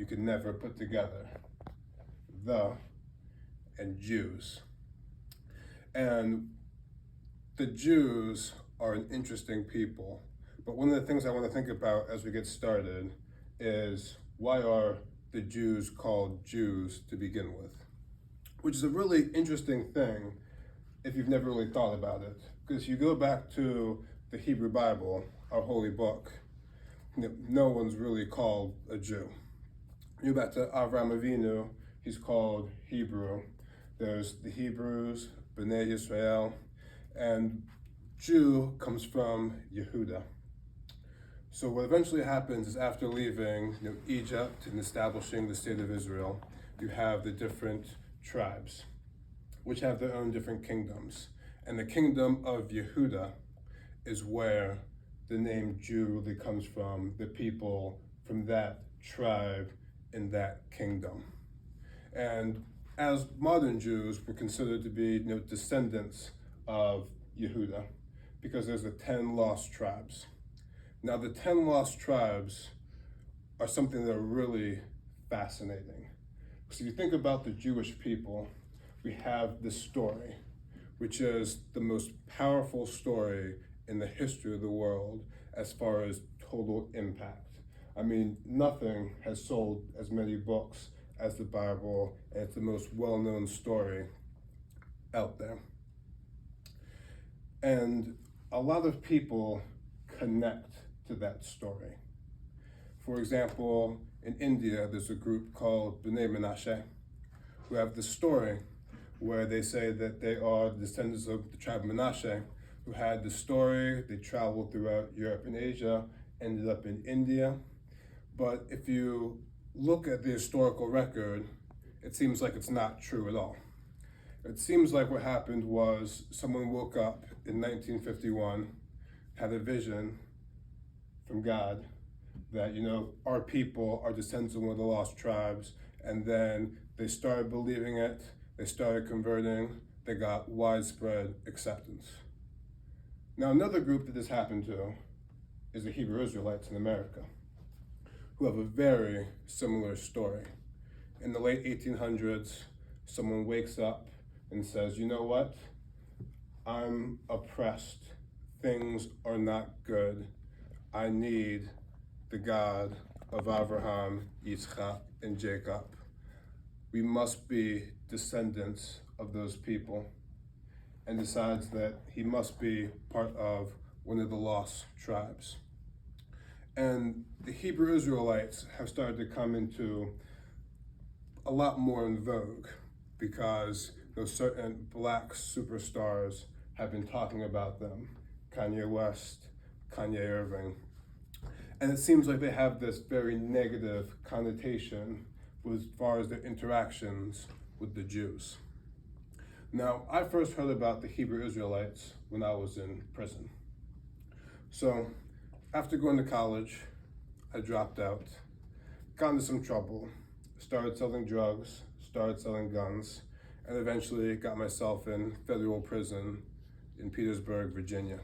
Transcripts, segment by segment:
you can never put together the and Jews. And the Jews are an interesting people, but one of the things I want to think about as we get started is why are the Jews called Jews to begin with? Which is a really interesting thing if you've never really thought about it. Because if you go back to the Hebrew Bible, our holy book, no one's really called a Jew. You go back to Avraham Avinu, he's called Hebrew. There's the Hebrews, Bnei Israel, and Jew comes from Yehuda. So what eventually happens is after leaving Egypt and establishing the state of Israel, you have the different tribes, which have their own different kingdoms. And the kingdom of Yehuda is where the name Jew really comes from, the people from that tribe in that kingdom. And as modern Jews, we're considered to be descendants of Yehuda because there's the 10 lost tribes. Now the 10 lost tribes are something that are really fascinating. So if you think about the Jewish people, we have this story, which is the most powerful story in the history of the world as far as total impact. I mean, nothing has sold as many books as the Bible, and it's the most well-known story out there. And a lot of people connect to that story. For example, in India, there's a group called Bnei Moshe, who have this story where they say that they are the descendants of the tribe of Moshe, who had the story. They traveled throughout Europe and Asia, ended up in India. But if you look at the historical record, it seems like it's not true at all. It seems like what happened was someone woke up in 1951, had a vision from God that, our people are descendants of one of the lost tribes, and then they started believing it, they started converting, they got widespread acceptance. Now, another group that this happened to is the Hebrew Israelites in America, who have a very similar story. In the late 1800s, someone wakes up and says, you know what? I'm oppressed. Things are not good. I need the God of Abraham, Yitzchak, and Jacob. We must be descendants of those people, and decides that he must be part of one of the lost tribes. And the Hebrew Israelites have started to come into a lot more in vogue because those certain black superstars have been talking about them. Kanye West, Kanye Irving. And it seems like they have this very negative connotation as far as their interactions with the Jews. Now, I first heard about the Hebrew Israelites when I was in prison. So, after going to college, I dropped out, got into some trouble, started selling drugs, started selling guns, and eventually got myself in federal prison in Petersburg, Virginia.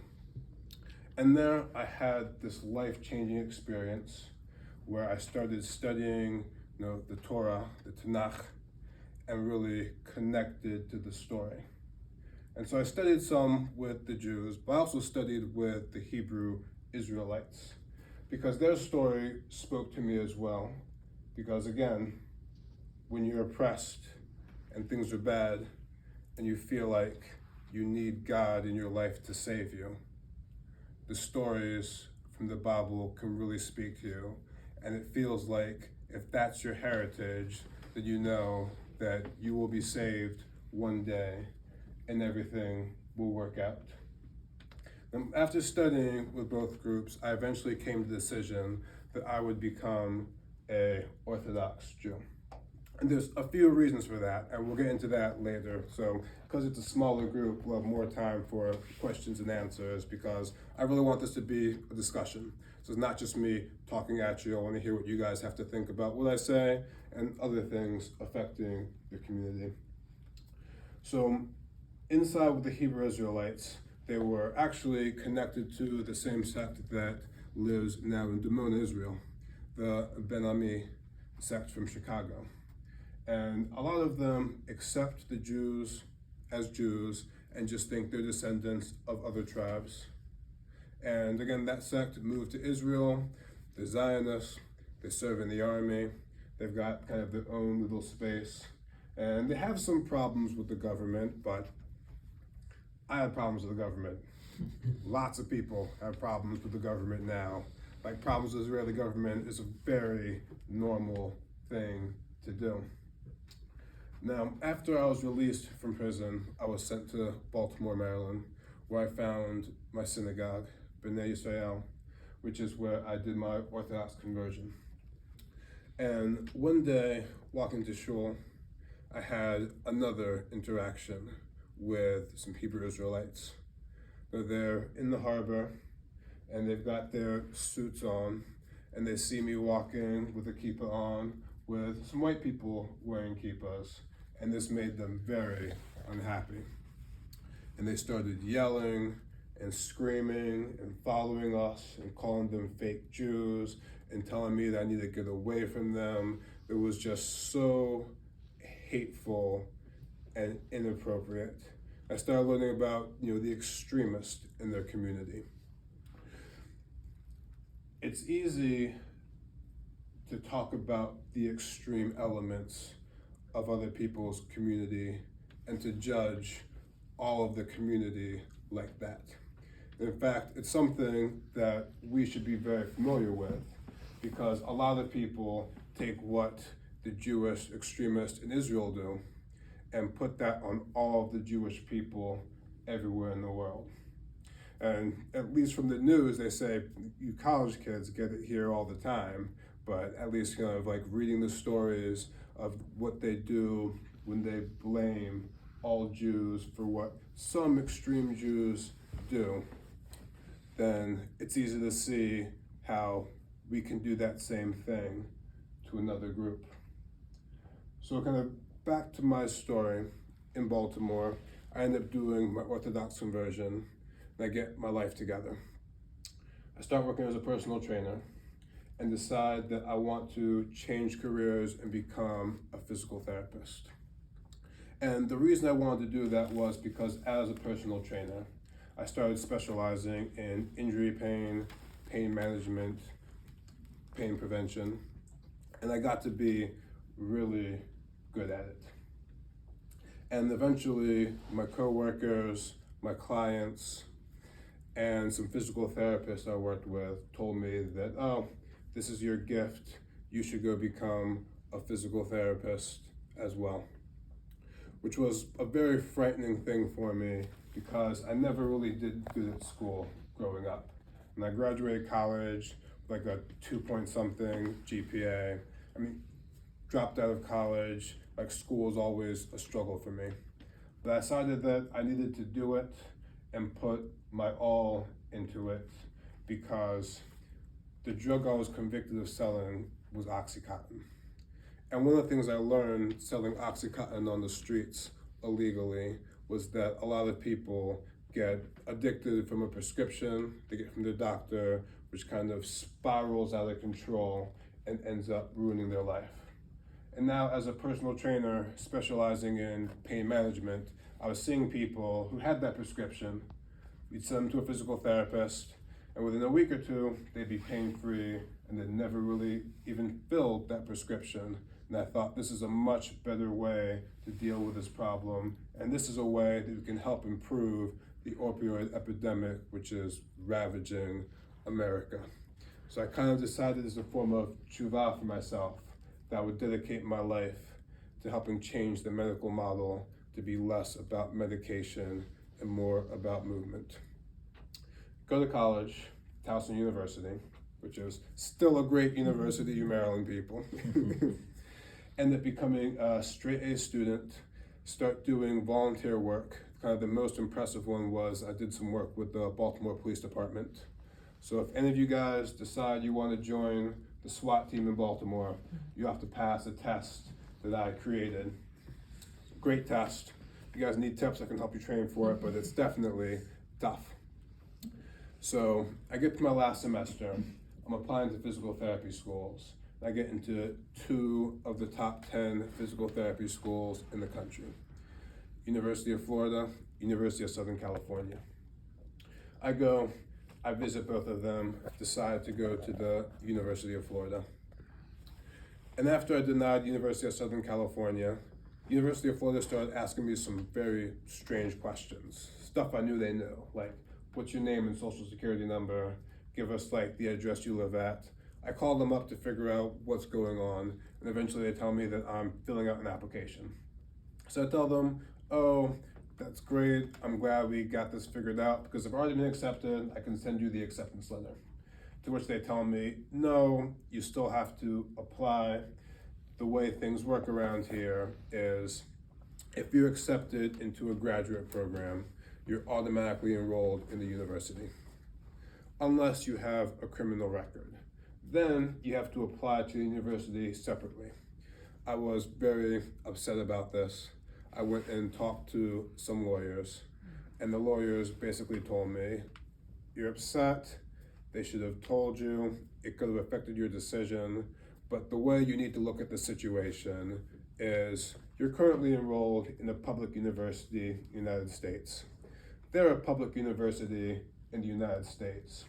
And there I had this life-changing experience where I started studying, the Torah, the Tanakh, and really connected to the story. And so I studied some with the Jews, but I also studied with the Hebrew Israelites because their story spoke to me as well. Because again, when you're oppressed and things are bad and you feel like you need God in your life to save you, the stories from the Bible can really speak to you. And it feels like if that's your heritage, then you know that you will be saved one day and everything will work out. And after studying with both groups, I eventually came to the decision that I would become an Orthodox Jew. And there's a few reasons for that, and we'll get into that later. So, because it's a smaller group, we'll have more time for questions and answers because I really want this to be a discussion. So it's not just me talking at you. I want to hear what you guys have to think about what I say and other things affecting your community. So, inside with the Hebrew Israelites, they were actually connected to the same sect that lives now in Dimona, Israel, the Ben Ami sect from Chicago. And a lot of them accept the Jews as Jews and just think they're descendants of other tribes. And again, that sect moved to Israel. They're Zionists, they serve in the army, they've got kind of their own little space. And they have some problems with the government, but I have problems with the government. Lots of people have problems with the government now. Like, problems with the Israeli government is a very normal thing to do. Now, after I was released from prison, I was sent to Baltimore, Maryland, where I found my synagogue, B'nai Yisrael, which is where I did my Orthodox conversion. And one day, walking to shul, I had another interaction with some Hebrew Israelites. They're there in the harbor, and they've got their suits on, and they see me walking with a kippah on, with some white people wearing kippahs, and this made them very unhappy. And they started yelling and screaming and following us and calling them fake Jews and telling me that I need to get away from them. It was just so hateful and inappropriate. I started learning about, the extremists in their community. It's easy to talk about the extreme elements of other people's community and to judge all of the community like that. In fact, it's something that we should be very familiar with, because a lot of people take what the Jewish extremists in Israel do and put that on all of the Jewish people everywhere in the world. And at least from the news, they say, you college kids get it here all the time, but at least like reading the stories of what they do when they blame all Jews for what some extreme Jews do, then it's easy to see how we can do that same thing to another group. So kind of back to my story in Baltimore, I end up doing my Orthodox conversion, and I get my life together. I start working as a personal trainer and decide that I want to change careers and become a physical therapist. And the reason I wanted to do that was because as a personal trainer, I started specializing in injury pain, pain management, pain prevention, and I got to be really good at it. And eventually, my coworkers, my clients, and some physical therapists I worked with told me that, oh, this is your gift. You should go become a physical therapist as well, which was a very frightening thing for me because I never really did good at school growing up. And I graduated college with like a 2-point-something GPA. Dropped out of college. Like, school was always a struggle for me. But I decided that I needed to do it and put my all into it because the drug I was convicted of selling was Oxycontin. And one of the things I learned selling Oxycontin on the streets illegally was that a lot of people get addicted from a prescription they get from their doctor, which kind of spirals out of control and ends up ruining their life. And now, as a personal trainer specializing in pain management, I was seeing people who had that prescription. We'd send them to a physical therapist, and within a week or two, they'd be pain-free, and they'd never really even filled that prescription. And I thought, this is a much better way to deal with this problem, and this is a way that we can help improve the opioid epidemic, which is ravaging America. So I kind of decided as a form of tshuva for myself that I would dedicate my life to helping change the medical model to be less about medication and more about movement. Go to college, Towson University, which is still a great university, you Maryland people. End up becoming a straight A student, start doing volunteer work. Kind of the most impressive one was I did some work with the Baltimore Police Department. So if any of you guys decide you want to join the SWAT team in Baltimore, you have to pass a test that I created. Great test. If you guys need tips, I can help you train for it, but it's definitely tough. So I get to my last semester. I'm applying to physical therapy schools. I get into 2 of the top 10 physical therapy schools in the country. University of Florida, University of Southern California. I visit both of them, decide to go to the University of Florida. And after I denied University of Southern California, University of Florida started asking me some very strange questions. Stuff I knew they knew, like, what's your name and social security number? Give us like the address you live at. I call them up to figure out what's going on, and eventually they tell me that I'm filling out an application. So I tell them, oh, that's great, I'm glad we got this figured out, because I've already been accepted, I can send you the acceptance letter. To which they tell me, no, you still have to apply. The way things work around here is if you're accepted into a graduate program, you're automatically enrolled in the university, unless you have a criminal record. Then you have to apply to the university separately. I was very upset about this. I went and talked to some lawyers, and the lawyers basically told me, you're upset, they should have told you, it could have affected your decision, but the way you need to look at the situation is you're currently enrolled in a public university in the United States. They're a public university in the United States.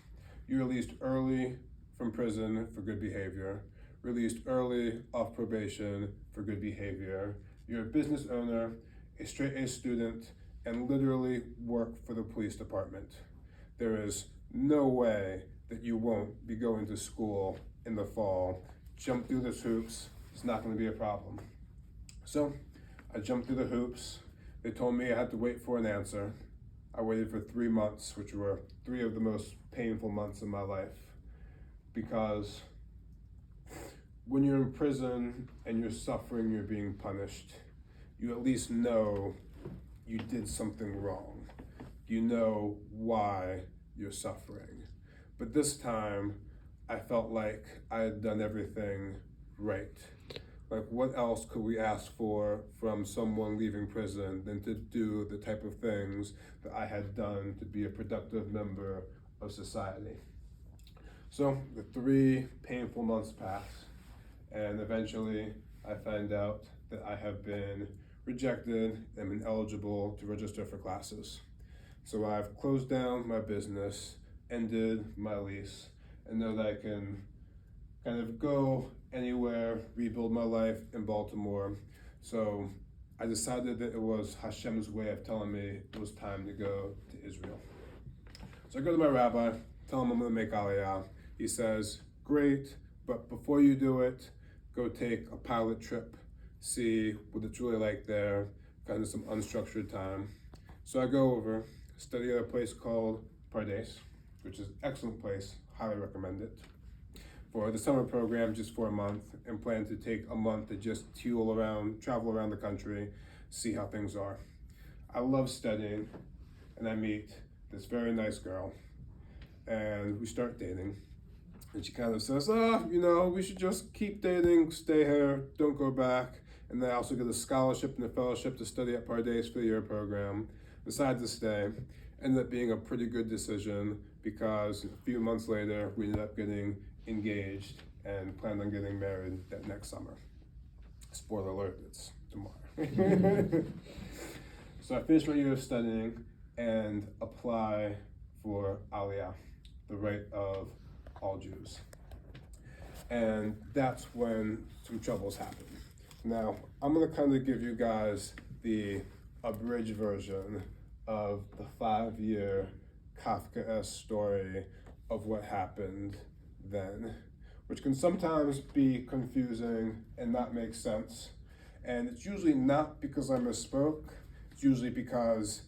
You're released early from prison for good behavior, released early off probation for good behavior. You're a business owner, a straight A student, and literally work for the police department. There is no way that you won't be going to school in the fall. Jump through the hoops, it's not gonna be a problem. So I jumped through the hoops. They told me I had to wait for an answer. I waited for 3 months, which were 3 of the most painful months in my life, because when you're in prison and you're suffering, you're being punished, you at least know you did something wrong. You know why you're suffering. But this time, I felt like I had done everything right. Like, what else could we ask for from someone leaving prison than to do the type of things that I had done to be a productive member of society? So the 3 painful months pass, and eventually I find out that I have been rejected and been ineligible to register for classes. So I've closed down my business, ended my lease, and know that I can kind of go anywhere, rebuild my life in Baltimore. So I decided that it was Hashem's way of telling me it was time to go to Israel. So I go to my rabbi, tell him I'm gonna make Aliyah. He says, great, but before you do it, go take a pilot trip, see what it's really like there, kind of some unstructured time. So I go over, study at a place called Pardes, which is an excellent place, highly recommend it, for the summer program just for a month, and plan to take a month to just travel around the country, see how things are. I love studying, and I meet this very nice girl, and we start dating. And she kind of says, we should just keep dating, stay here, don't go back. And then I also get a scholarship and a fellowship to study at Pardes for the year program. Decided to stay. Ended up being a pretty good decision, because a few months later, we ended up getting engaged and planned on getting married that next summer. Spoiler alert, it's tomorrow. So I finished my year of studying and apply for Aliyah, the right of all Jews. And that's when some troubles happen. Now, I'm gonna kind of give you guys the abridged version of the 5-year Kafka-esque story of what happened then, which can sometimes be confusing and not make sense. And it's usually not because I misspoke, it's usually because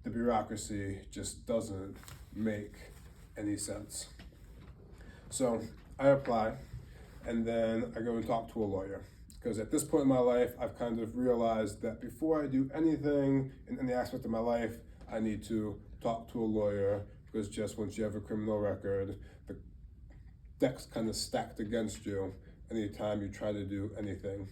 the bureaucracy just doesn't make any sense. So I apply, and then I go and talk to a lawyer. Because at this point in my life, I've kind of realized that before I do anything in any aspect of my life, I need to talk to a lawyer, because just once you have a criminal record, the deck's kind of stacked against you anytime you try to do anything.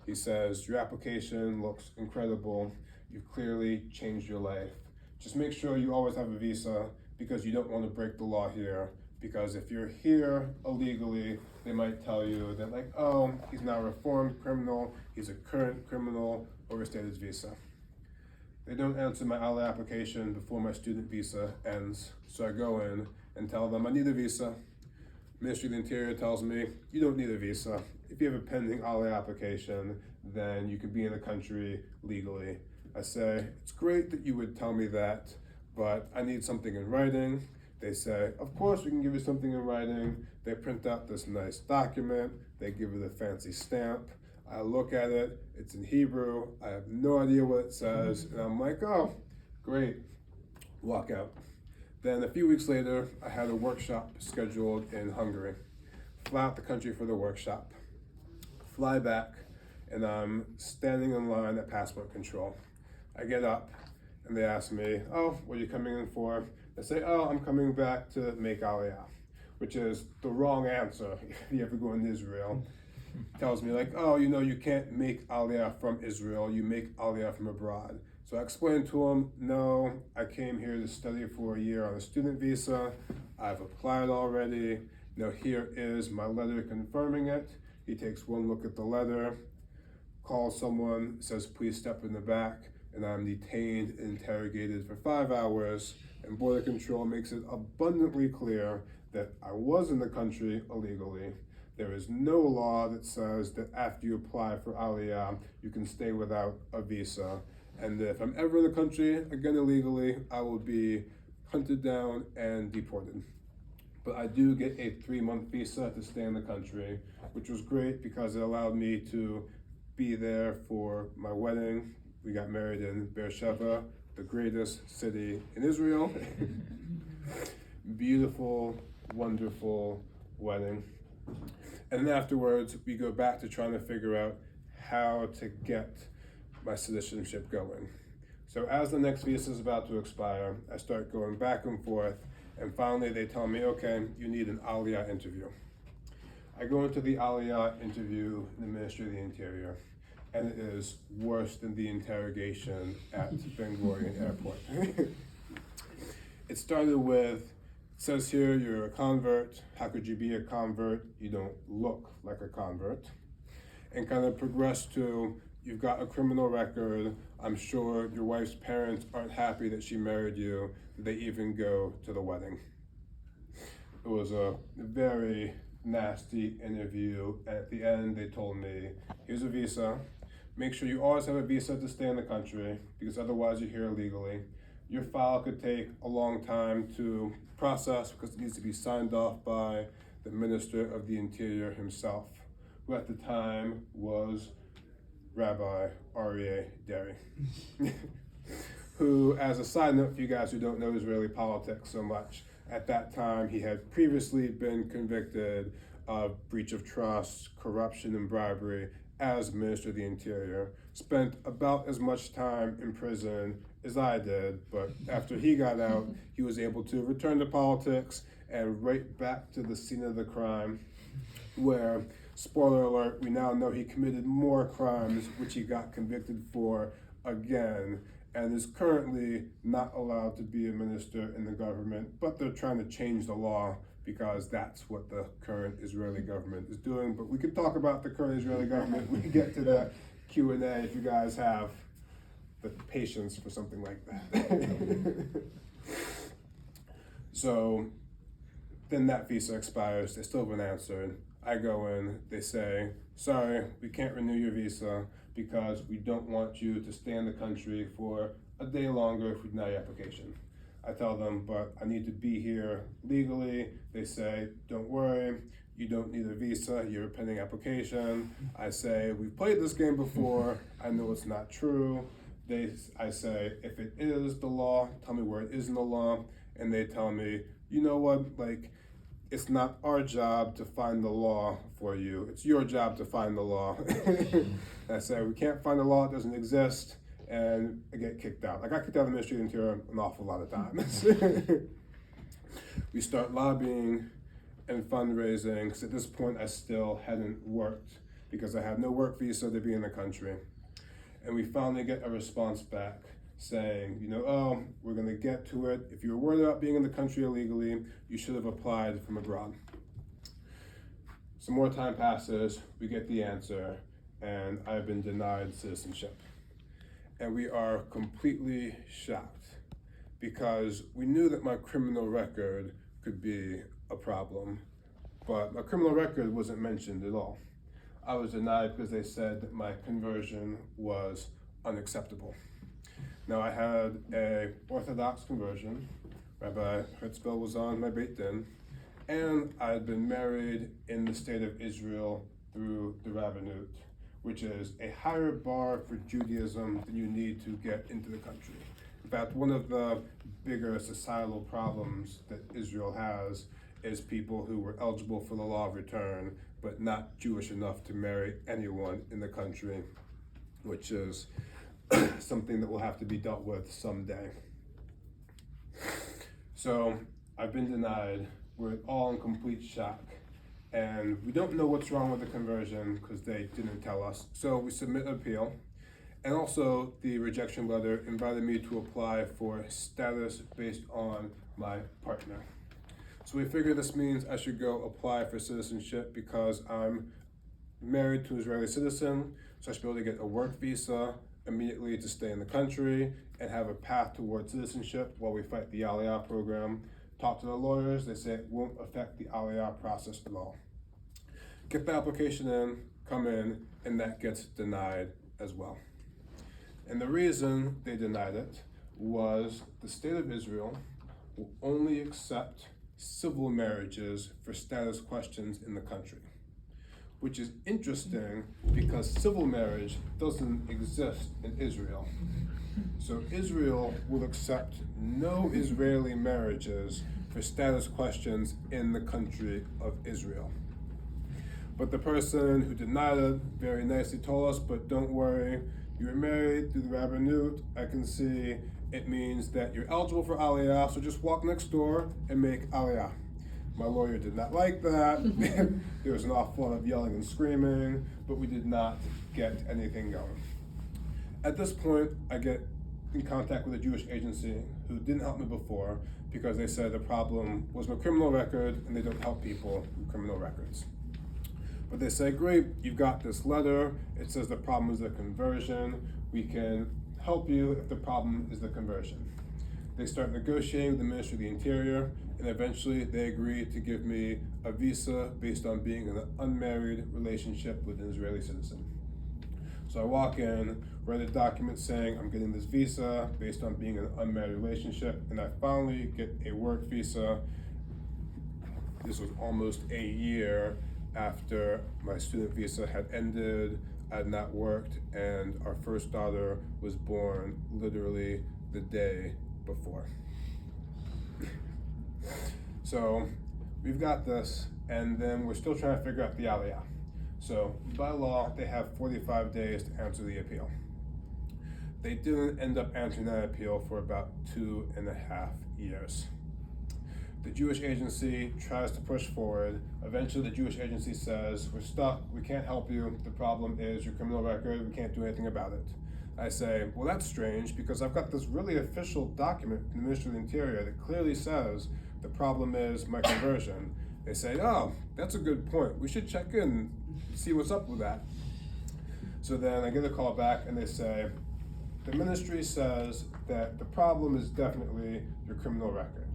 He says, your application looks incredible. You've clearly changed your life. Just make sure you always have a visa, because you don't want to break the law here, Because if you're here illegally, they might tell you that like, oh, he's now a reformed criminal, he's a current criminal, overstayed visa. They don't answer my Aliyah application before my student visa ends, so I go in and tell them I need a visa. Ministry of the Interior tells me, you don't need a visa. If you have a pending Aliyah application, then you can be in the country legally. I say, it's great that you would tell me that, but I need something in writing. They say, of course we can give you something in writing. They print out this nice document, they give it a fancy stamp. I look at it, it's in Hebrew, I have no idea what it says, and I'm like, oh, great, walk out. Then a few weeks later, I had a workshop scheduled in Hungary. Fly out the country for the workshop, fly back, and I'm standing in line at passport control. I get up, and they ask me, oh, what are you coming in for? I say, oh, I'm coming back to make Aliyah, which is the wrong answer if you ever go in Israel. Tells me like, oh, you can't make Aliyah from Israel, you make Aliyah from abroad. So I explained to him, no, I came here to study for a year on a student visa. I've applied already. Here is my letter confirming it. He takes one look at the letter, calls someone, says, please step in the back, and I'm detained and interrogated for 5 hours, and Border Control makes it abundantly clear that I was in the country illegally. There is no law that says that after you apply for Aliyah, you can stay without a visa. And if I'm ever in the country, again illegally, I will be hunted down and deported. But I do get a 3-month visa to stay in the country, which was great because it allowed me to be there for my wedding. We got married in Beersheba, the greatest city in Israel. Beautiful, wonderful wedding. And then afterwards, we go back to trying to figure out how to get my citizenship going. So as the next visa is about to expire, I start going back and forth, and finally they tell me, okay, you need an Aliyah interview. I go into the Aliyah interview in the Ministry of the Interior, and it is worse than the interrogation at Ben Gurion Airport. It started with, it says here, you're a convert. How could you be a convert? You don't look like a convert. And kind of progressed to, you've got a criminal record. I'm sure your wife's parents aren't happy that she married you. They even go to the wedding. It was a very nasty interview. At the end, they told me, here's a visa. Make sure you always have a visa to stay in the country, because otherwise you're here illegally. Your file could take a long time to process because it needs to be signed off by the Minister of the Interior himself, who at the time was Rabbi Aryeh Deri, who, as a side note for you guys who don't know Israeli politics so much, at that time he had previously been convicted of breach of trust, corruption, and bribery as Minister of the Interior, spent about as much time in prison as I did, but after he got out, he was able to return to politics and right back to the scene of the crime, where, spoiler alert, we now know he committed more crimes, which he got convicted for again, and is currently not allowed to be a minister in the government, but they're trying to change the law because that's what the current Israeli government is doing. But we can talk about the current Israeli government when we get to the Q&A if you guys have the patience for something like that. So then that visa expires, they still haven't answered. I go in, they say, sorry, we can't renew your visa because we don't want you to stay in the country for a day longer if we deny your application. I tell them, but I need to be here legally. They say, don't worry, you don't need a visa, you're a pending application. I say, we've played this game before, I know it's not true. I say, if it is the law, tell me where it is in the law. And they tell me, you know what, it's not our job to find the law for you. It's your job to find the law. I say, we can't find the law, it doesn't exist. And I get kicked out. I got kicked out of the Ministry of the Interior an awful lot of times. We start lobbying and fundraising, because at this point I still hadn't worked because I had no work visa to be in the country. And we finally get a response back saying, oh, we're going to get to it. If you were worried about being in the country illegally, you should have applied from abroad. Some more time passes, we get the answer, and I've been denied citizenship. And we are completely shocked because we knew that my criminal record could be a problem, but my criminal record wasn't mentioned at all. I was denied because they said that my conversion was unacceptable. Now, I had a Orthodox conversion. Rabbi Hertzfeld was on my Beit Din, and I had been married in the state of Israel through the rabbinate, which is a higher bar for Judaism than you need to get into the country. In fact, one of the bigger societal problems that Israel has is people who were eligible for the law of return, but not Jewish enough to marry anyone in the country, which is something that will have to be dealt with someday. So I've been denied. We're all in complete shock. And we don't know what's wrong with the conversion because they didn't tell us. So we submit an appeal. And also the rejection letter invited me to apply for status based on my partner. So we figure this means I should go apply for citizenship because I'm married to an Israeli citizen, so I should be able to get a work visa immediately to stay in the country and have a path towards citizenship while we fight the Aliyah program. Talk to the lawyers, they say it won't affect the Aliyah process at all. Get the application in, come in, and that gets denied as well. And the reason they denied it was the state of Israel will only accept civil marriages for status questions in the country, which is interesting because civil marriage doesn't exist in Israel. So Israel will accept no Israeli marriages for status questions in the country of Israel. But the person who denied it very nicely told us, but don't worry, you were married through the rabbinate. I can see it means that you're eligible for Aliyah, so just walk next door and make Aliyah. My lawyer did not like that. There was an awful lot of yelling and screaming, but we did not get anything going. At this point, I get in contact with a Jewish agency who didn't help me before because they said the problem was my criminal record and they don't help people with criminal records. But they say, great, you've got this letter. It says the problem is the conversion. We can help you if the problem is the conversion. They start negotiating with the Ministry of the Interior, and eventually they agree to give me a visa based on being in an unmarried relationship with an Israeli citizen. So I walk in, write a document saying I'm getting this visa based on being in an unmarried relationship, and I finally get a work visa. This was almost a year after my student visa had ended, I had not worked, and our first daughter was born literally the day before. So we've got this, and then we're still trying to figure out the Aliyah. So by law, they have 45 days to answer the appeal. They didn't end up answering that appeal for about 2.5 years. The Jewish agency tries to push forward. Eventually, the Jewish agency says, we're stuck, we can't help you. The problem is your criminal record, we can't do anything about it. I say, well, that's strange because I've got this really official document from the Ministry of the Interior that clearly says the problem is my conversion. They say, oh, that's a good point. We should check in, see what's up with that. So then I get a call back and they say, the ministry says that the problem is definitely your criminal record,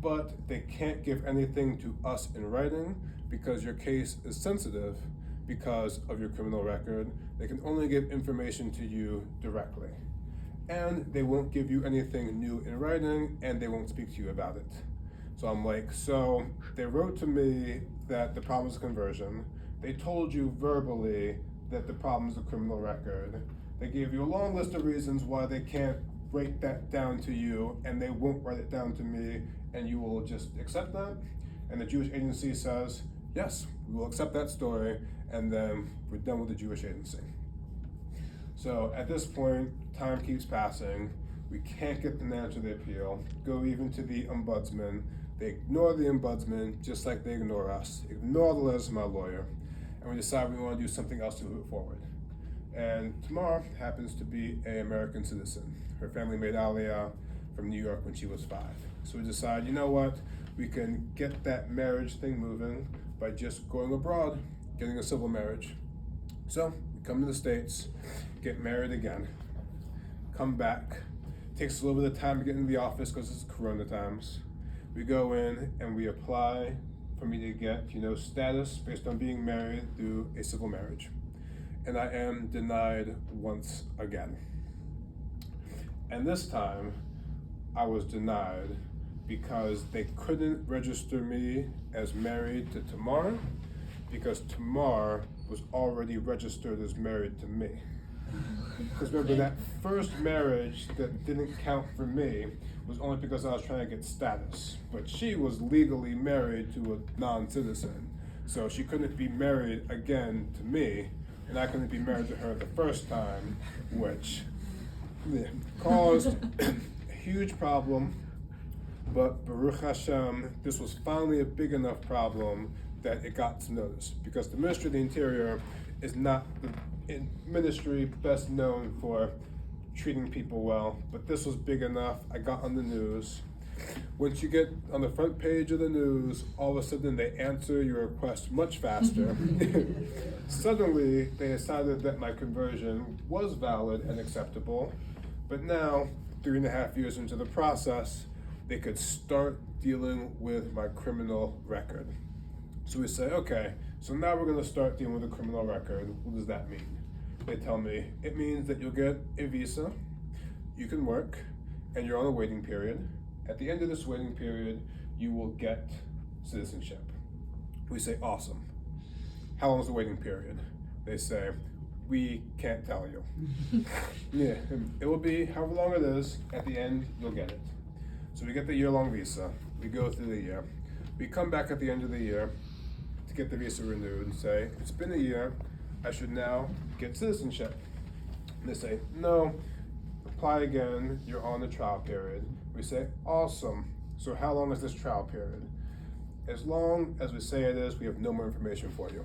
but they can't give anything to us in writing because your case is sensitive because of your criminal record. They can only give information to you directly. And they won't give you anything new in writing, and they won't speak to you about it. So I'm like, so they wrote to me that the problem is conversion. They told you verbally that the problem is a criminal record. They gave you a long list of reasons why they can't write that down to you, and they won't write it down to me, and you will just accept that. And the Jewish agency says, yes, we will accept that story, and then we're done with the Jewish agency. So at this point, time keeps passing. We can't get them to answer the appeal, go even to the ombudsman. They ignore the ombudsman just like they ignore us, ignore the letters of my lawyer, and we decide we want to do something else to move it forward. And Tamar happens to be an American citizen. Her family made Aliyah from New York when she was 5. So we decided, you know what, we can get that marriage thing moving by just going abroad, getting a civil marriage. So we come to the States, get married again, come back. Takes a little bit of time to get into the office because it's Corona times. We go in and we apply for me to get, status based on being married through a civil marriage. And I am denied once again. And this time, I was denied because they couldn't register me as married to Tamar because Tamar was already registered as married to me. Because remember, that first marriage that didn't count for me was only because I was trying to get status. But she was legally married to a non-citizen. So she couldn't be married again to me, and I couldn't be married to her the first time, which caused a huge problem. But Baruch Hashem, this was finally a big enough problem that it got some notice. Because the Ministry of the Interior is not the ministry best known for treating people well, but this was big enough. I got on the news. Once you get on the front page of the news, all of a sudden they answer your request much faster. Suddenly, they decided that my conversion was valid and acceptable, but now, 3.5 years into the process, they could start dealing with my criminal record. So we say, okay, so now we're gonna start dealing with a criminal record. What does that mean? They tell me, it means that you'll get a visa, you can work, and you're on a waiting period. At the end of this waiting period, you will get citizenship. We say, awesome. How long is the waiting period? They say, we can't tell you. Yeah, it will be however long it is. At the end, you'll get it. So we get the year-long visa. We go through the year. We come back at the end of the year to get the visa renewed and say, it's been a year, I should now get citizenship. And they say, no, apply again, you're on the trial period. We say, awesome, so how long is this trial period? As long as we say it is, we have no more information for you.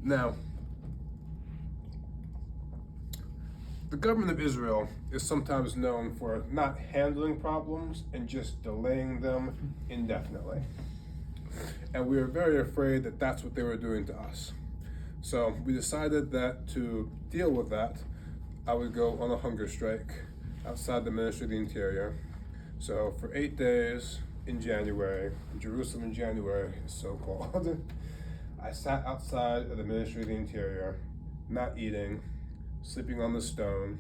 Now, the government of Israel is sometimes known for not handling problems and just delaying them indefinitely. And we were very afraid that that's what they were doing to us. So we decided that to deal with that, I would go on a hunger strike outside the Ministry of the Interior. So for 8 days in January, Jerusalem in January is so cold, I sat outside of the Ministry of the Interior, not eating, sleeping on the stone,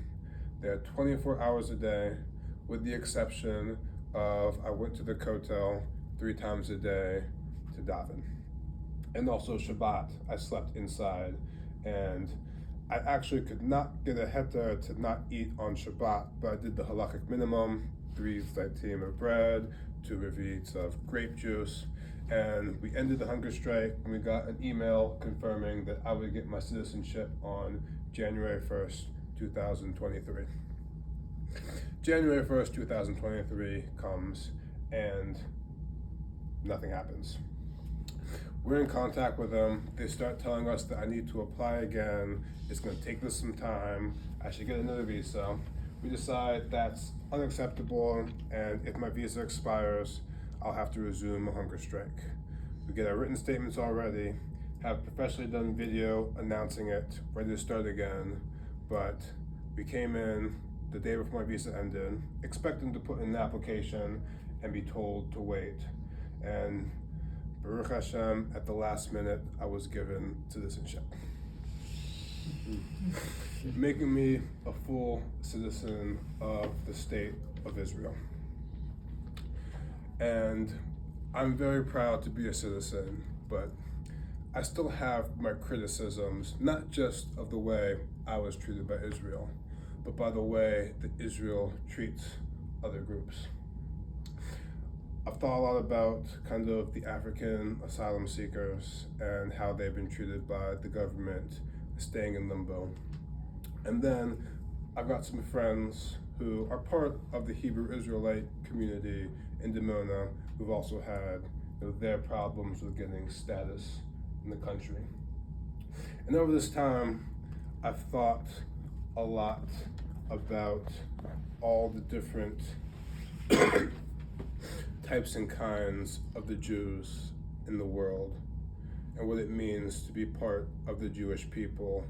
there 24 hours a day, with the exception of I went to the kotel 3 times a day to daven. And also Shabbat, I slept inside, and I actually could not get a heter to not eat on Shabbat, but I did the halakhic minimum, 3 zaitim of bread, 2 revi'its of grape juice, and we ended the hunger strike, and we got an email confirming that I would get my citizenship on January 1st, 2023. January 1st, 2023 comes, and nothing happens. We're in contact with them. They start telling us that I need to apply again. It's going to take us some time. I should get another visa. We decide that's unacceptable, and if my visa expires, I'll have to resume a hunger strike. We get our written statements already, have professionally done video announcing it, ready to start again, but we came in the day before my visa ended, expecting to put in an application and be told to wait. And Baruch Hashem, at the last minute, I was given citizenship, making me a full citizen of the state of Israel. And I'm very proud to be a citizen, but I still have my criticisms, not just of the way I was treated by Israel, but by the way that Israel treats other groups. I've thought a lot about kind of the African asylum seekers and how they've been treated by the government, staying in limbo. And then I've got some friends who are part of the Hebrew Israelite community in Dimona who've also had their problems with getting status in the country. And over this time, I've thought a lot about all the different types and kinds of the Jews in the world and what it means to be part of the Jewish people,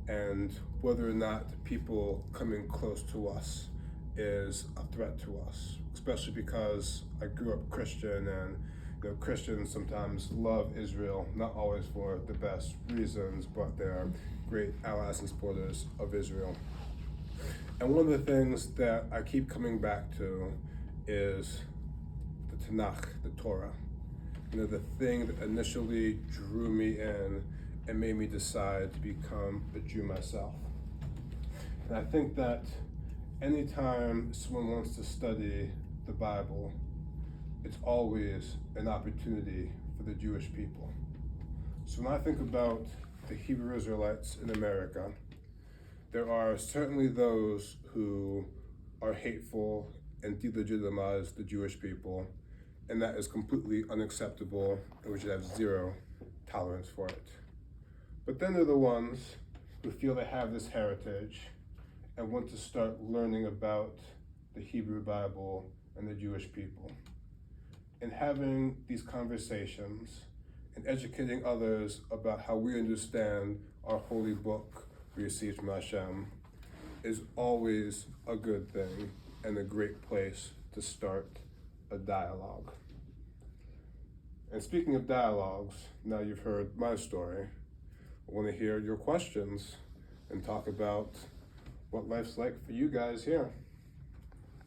and whether or not people coming close to us is a threat to us, especially because I grew up Christian, and Christians sometimes love Israel, not always for the best reasons, but they're great allies and supporters of Israel. And one of the things that I keep coming back to is the Tanakh, the Torah. The thing that initially drew me in and made me decide to become a Jew myself. And I think that anytime someone wants to study the Bible, it's always an opportunity for the Jewish people. So when I think about the Hebrew Israelites in America, there are certainly those who are hateful and delegitimize the Jewish people, and that is completely unacceptable, and we should have zero tolerance for it. But then there are the ones who feel they have this heritage and want to start learning about the Hebrew Bible and the Jewish people. And having these conversations and educating others about how we understand our holy book we received from Hashem is always a good thing and a great place to start a dialogue. And speaking of dialogues, now you've heard my story, I want to hear your questions and talk about what life's like for you guys here.